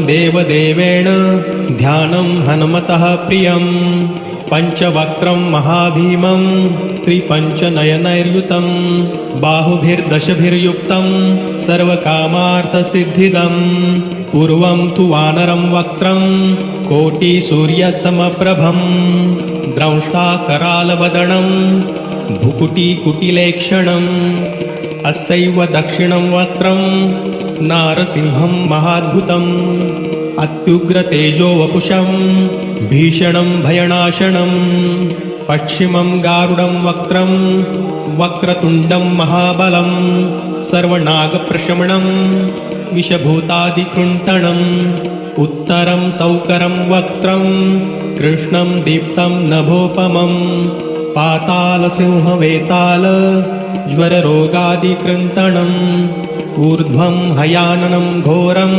देवदेवेन ध्यानं हनुमतः प्रियं पञ्चवक्त्रं महाभीमं त्रिपञ्चनयनैर्युतं बाहुभिर्दशभिर्युक्तं सर्वकामार्थसिद्धिदं पूर्वं तु वानरं वक्त्रं कोटिसूर्यसमप्रभं द्रंष्टाकरालवदनं भुकुटिकुटिलेक्षणम् अस्यैव दक्षिणं वक्त्रं नारसिंहं महाद्भुतम् अत्युग्रतेजो वपुषं भीषणं भयनाशनं पश्चिमं गारुडं वक्त्रं वक्रतुण्डं महाबलं सर्वनागप्रशमनं विषभूतादिकृन्तणम् उत्तरं सौकरं वक्त्रं कृष्णं दीप्तं नभोपमं पातालसिंहवेताल ज्वररोगादिकृन्तणम् ऊर्ध्वं हयाननं घोरं